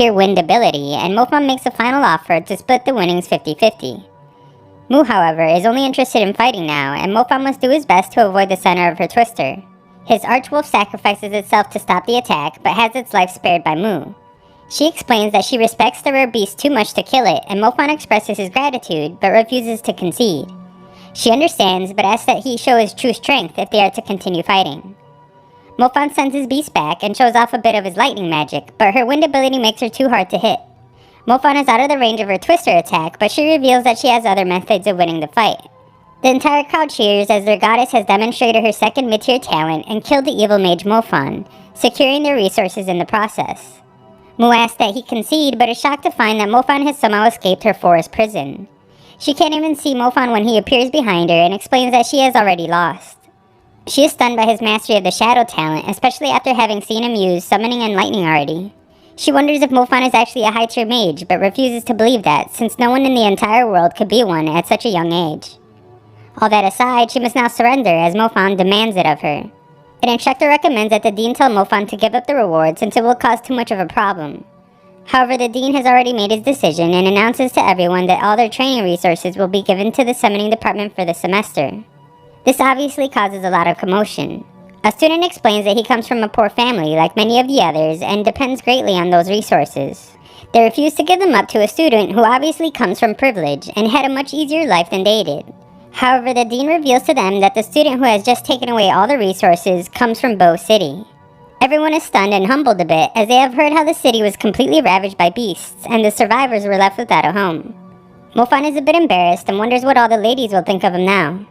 pure wind ability, and Mofan makes a final offer to split the winnings 50-50. Mu, however, is only interested in fighting now, and Mofan must do his best to avoid the center of her twister. His archwolf sacrifices itself to stop the attack, but has its life spared by Mu. She explains that she respects the rare beast too much to kill it, and Mofan expresses his gratitude, but refuses to concede. She understands, but asks that he show his true strength if they are to continue fighting. Mofan sends his beast back and shows off a bit of his lightning magic, but her wind ability makes her too hard to hit. Mofan is out of the range of her twister attack, but she reveals that she has other methods of winning the fight. The entire crowd cheers as their goddess has demonstrated her second mid-tier talent and killed the evil mage Mofan, securing their resources in the process. Mu asks that he concede, but is shocked to find that Mofan has somehow escaped her forest prison. She can't even see Mofan when he appears behind her and explains that she has already lost. She is stunned by his mastery of the shadow talent, especially after having seen him use summoning and lightning already. She wonders if Mofan is actually a high-tier mage, but refuses to believe that, since no one in the entire world could be one at such a young age. All that aside, she must now surrender as Mofan demands it of her. An instructor recommends that the dean tell Mofan to give up the reward since it will cause too much of a problem. However, the dean has already made his decision and announces to everyone that all their training resources will be given to the summoning department for the semester. This obviously causes a lot of commotion. A student explains that he comes from a poor family like many of the others and depends greatly on those resources. They refuse to give them up to a student who obviously comes from privilege and had a much easier life than they did. However, the dean reveals to them that the student who has just taken away all the resources comes from Bow City. Everyone is stunned and humbled a bit as they have heard how the city was completely ravaged by beasts and the survivors were left without a home. Mofan is a bit embarrassed and wonders what all the ladies will think of him now.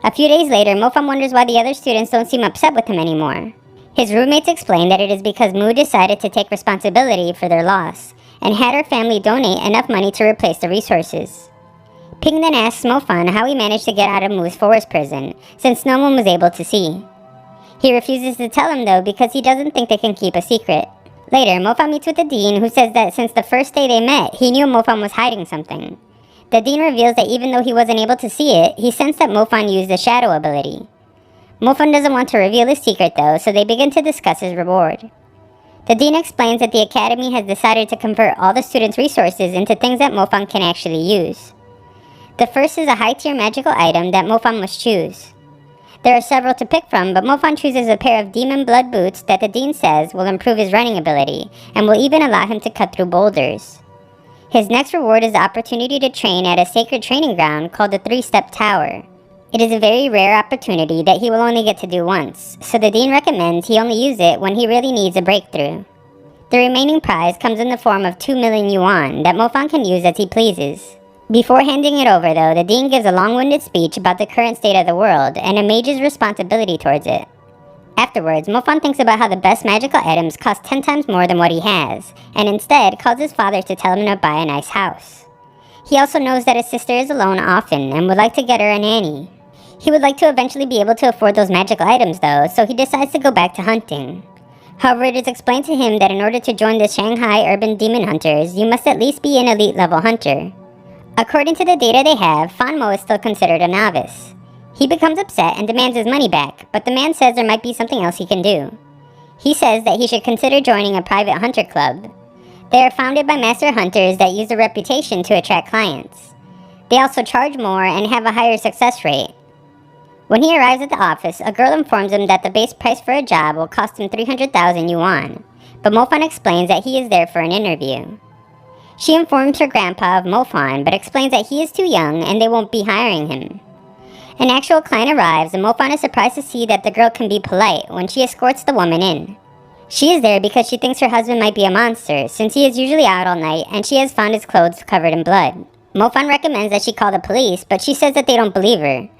A few days later, Mofan wonders why the other students don't seem upset with him anymore. His roommates explain that it is because Mu decided to take responsibility for their loss and had her family donate enough money to replace the resources. Ping then asks Mofan how he managed to get out of Mu's forest prison, since no one was able to see. He refuses to tell him though because he doesn't think they can keep a secret. Later, Mofan meets with the dean who says that since the first day they met, he knew Mofan was hiding something. The dean reveals that even though he wasn't able to see it, he sensed that Mofan used the shadow ability. Mofan doesn't want to reveal his secret though, so they begin to discuss his reward. The dean explains that the academy has decided to convert all the students' resources into things that Mofan can actually use. The first is a high-tier magical item that Mofan must choose. There are several to pick from, but Mofan chooses a pair of demon blood boots that the dean says will improve his running ability, and will even allow him to cut through boulders. His next reward is the opportunity to train at a sacred training ground called the 3-Step Tower. It is a very rare opportunity that he will only get to do once, so the dean recommends he only use it when he really needs a breakthrough. The remaining prize comes in the form of 2 million yuan that Mofan can use as he pleases. Before handing it over though, the dean gives a long-winded speech about the current state of the world and a mage's responsibility towards it. Afterwards, Mofan thinks about how the best magical items cost 10 times more than what he has, and instead calls his father to tell him to buy a nice house. He also knows that his sister is alone often and would like to get her a nanny. He would like to eventually be able to afford those magical items though, so he decides to go back to hunting. However, it is explained to him that in order to join the Shanghai Urban Demon Hunters, you must at least be an elite level hunter. According to the data they have, Fan Mo is still considered a novice. He becomes upset and demands his money back, but the man says there might be something else he can do. He says that he should consider joining a private hunter club. They are founded by master hunters that use their reputation to attract clients. They also charge more and have a higher success rate. When he arrives at the office, a girl informs him that the base price for a job will cost him 300,000 yuan, but Mofan explains that he is there for an interview. She informs her grandpa of Mofan, but explains that he is too young and they won't be hiring him. An actual client arrives, and Mofan is surprised to see that the girl can be polite when she escorts the woman in. She is there because she thinks her husband might be a monster, since he is usually out all night and she has found his clothes covered in blood. Mofan recommends that she call the police, but she says that they don't believe her.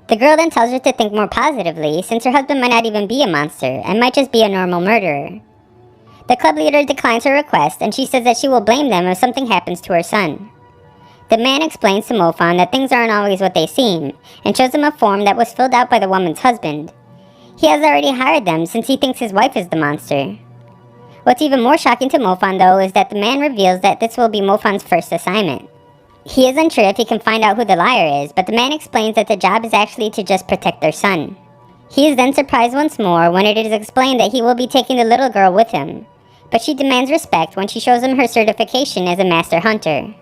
The girl then tells her to think more positively, since her husband might not even be a monster and might just be a normal murderer. The club leader declines her request, and she says that she will blame them if something happens to her son. The man explains to Mofan that things aren't always what they seem, and shows him a form that was filled out by the woman's husband. He has already hired them since he thinks his wife is the monster. What's even more shocking to Mofan though is that the man reveals that this will be Mofan's first assignment. He is unsure if he can find out who the liar is, but the man explains that the job is actually to just protect their son. He is then surprised once more when it is explained that he will be taking the little girl with him. but she demands respect when she shows him her certification as a master hunter.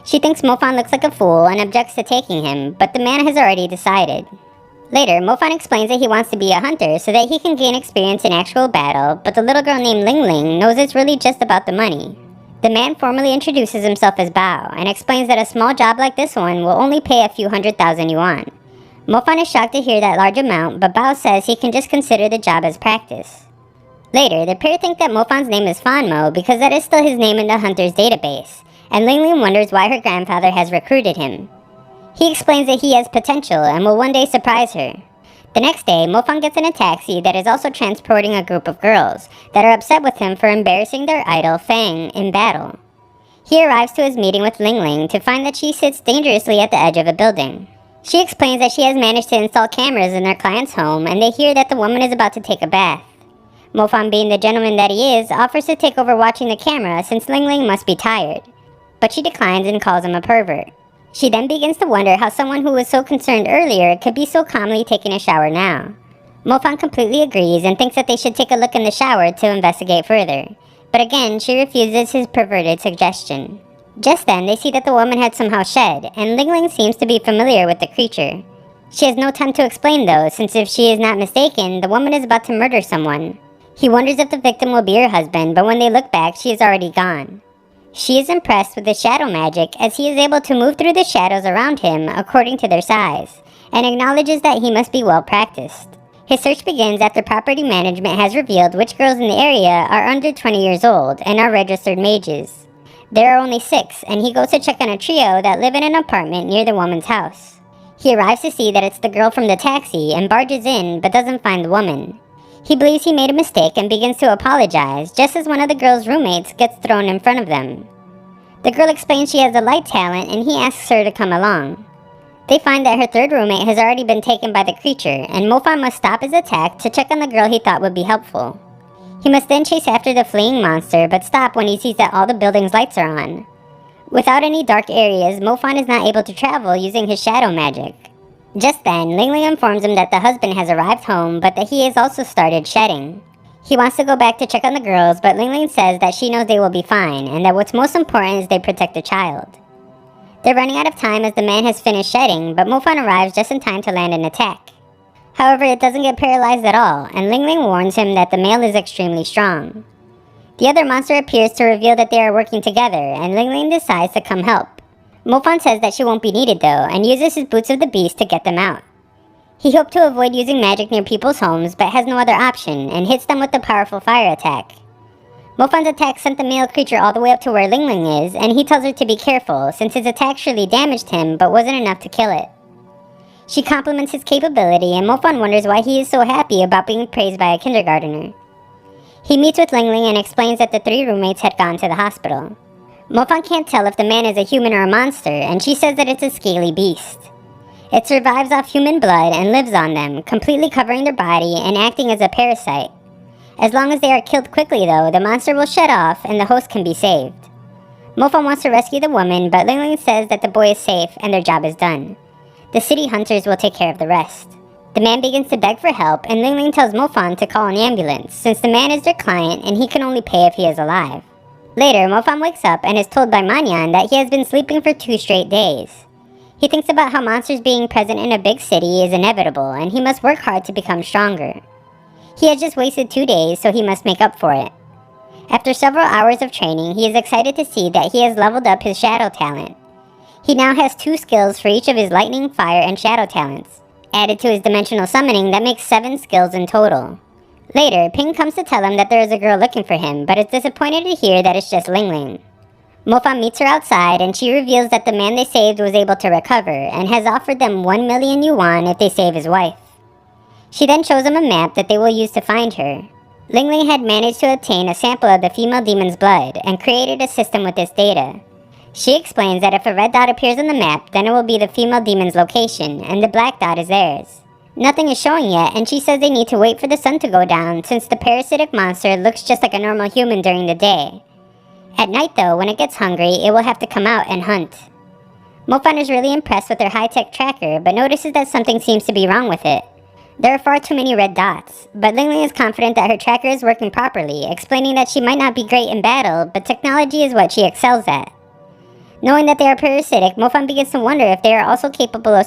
She thinks Mofan looks like a fool and objects to taking him, but the man has already decided. Later, Mofan explains that he wants to be a hunter so that he can gain experience in actual battle, but the little girl named Ling Ling knows it's really just about the money. The man formally introduces himself as Bao and explains that a small job like this one will only pay a few 100,000 yuan. Mofan is shocked to hear that large amount, but Bao says he can just consider the job as practice. Later, the pair think that Mofan's name is Fanmo because that is still his name in the hunter's database, and Ling Ling wonders why her grandfather has recruited him. He explains that he has potential and will one day surprise her. The next day, Mofan gets in a taxi that is also transporting a group of girls that are upset with him for embarrassing their idol Fang in battle. He arrives to his meeting with Ling Ling to find that she sits dangerously at the edge of a building. She explains that she has managed to install cameras in their client's home and they hear that the woman is about to take a bath. Mofan, being the gentleman that he is, offers to take over watching the camera since Ling Ling must be tired, but she declines and calls him a pervert. She then begins to wonder how someone who was so concerned earlier could be so calmly taking a shower now. Mofan completely agrees and thinks that they should take a look in the shower to investigate further, but again she refuses his perverted suggestion. Just then they see that the woman had somehow shed, and Ling Ling seems to be familiar with the creature. She has no time to explain though, since if she is not mistaken, the woman is about to murder someone. He wonders if the victim will be her husband, but when they look back, she is already gone. She is impressed with the shadow magic as he is able to move through the shadows around him according to their size, and acknowledges that he must be well practiced. His search begins after property management has revealed which girls in the area are under 20 years old and are registered mages. There are only 6, and he goes to check on a trio that live in an apartment near the woman's house. He arrives to see that it's the girl from the taxi and barges in but doesn't find the woman. He believes he made a mistake and begins to apologize just as one of the girl's roommates gets thrown in front of them. The girl explains she has a light talent and he asks her to come along. They find that her third roommate has already been taken by the creature and Mofan must stop his attack to check on the girl he thought would be helpful. He must then chase after the fleeing monster but stop when he sees that all the building's lights are on. Without any dark areas, Mofan is not able to travel using his shadow magic. Just then, Ling Ling informs him that the husband has arrived home, but that he has also started shedding. He wants to go back to check on the girls, but Ling Ling says that she knows they will be fine, and that what's most important is they protect the child. They're running out of time as the man has finished shedding, but Mofan arrives just in time to land an attack. However, it doesn't get paralyzed at all, and Ling Ling warns him that the male is extremely strong. The other monster appears to reveal that they are working together, and Ling Ling decides to come help. Mofan says that she won't be needed though, and uses his Boots of the Beast to get them out. He hoped to avoid using magic near people's homes, but has no other option, and hits them with a powerful fire attack. Mofan's attack sent the male creature all the way up to where Ling Ling is, and he tells her to be careful, since his attack surely damaged him, but wasn't enough to kill it. She compliments his capability, and Mofan wonders why he is so happy about being praised by a kindergartner. He meets with Ling Ling and explains that the 3 roommates had gone to the hospital. Mofan can't tell if the man is a human or a monster, and she says that it's a scaly beast. It survives off human blood and lives on them, completely covering their body and acting as a parasite. As long as they are killed quickly though, the monster will shut off and the host can be saved. Mofan wants to rescue the woman, but Ling Ling says that the boy is safe and their job is done. The city hunters will take care of the rest. The man begins to beg for help, and Ling Ling tells Mofan to call an ambulance, since the man is their client and he can only pay if he is alive. Later, Mofan wakes up and is told by Manyan that he has been sleeping for 2 straight days. He thinks about how monsters being present in a big city is inevitable, and he must work hard to become stronger. He has just wasted 2 days, so he must make up for it. After several hours of training, he is excited to see that he has leveled up his shadow talent. He now has 2 skills for each of his lightning, fire, and shadow talents, added to his dimensional summoning that makes 7 skills in total. Later, Ping comes to tell him that there is a girl looking for him, but is disappointed to hear that it's just Ling Ling. Mofan meets her outside, and she reveals that the man they saved was able to recover, and has offered them 1 million yuan if they save his wife. She then shows him a map that they will use to find her. Ling Ling had managed to obtain a sample of the female demon's blood, and created a system with this data. She explains that if a red dot appears on the map, then it will be the female demon's location, and the black dot is theirs. Nothing is showing yet, and she says they need to wait for the sun to go down since the parasitic monster looks just like a normal human during the day. At night though, when it gets hungry, it will have to come out and hunt. Mofan is really impressed with their high-tech tracker, but notices that something seems to be wrong with it. There are far too many red dots, but Ling Ling is confident that her tracker is working properly, explaining that she might not be great in battle, but technology is what she excels at. Knowing that they are parasitic, Mofan begins to wonder if they are also capable of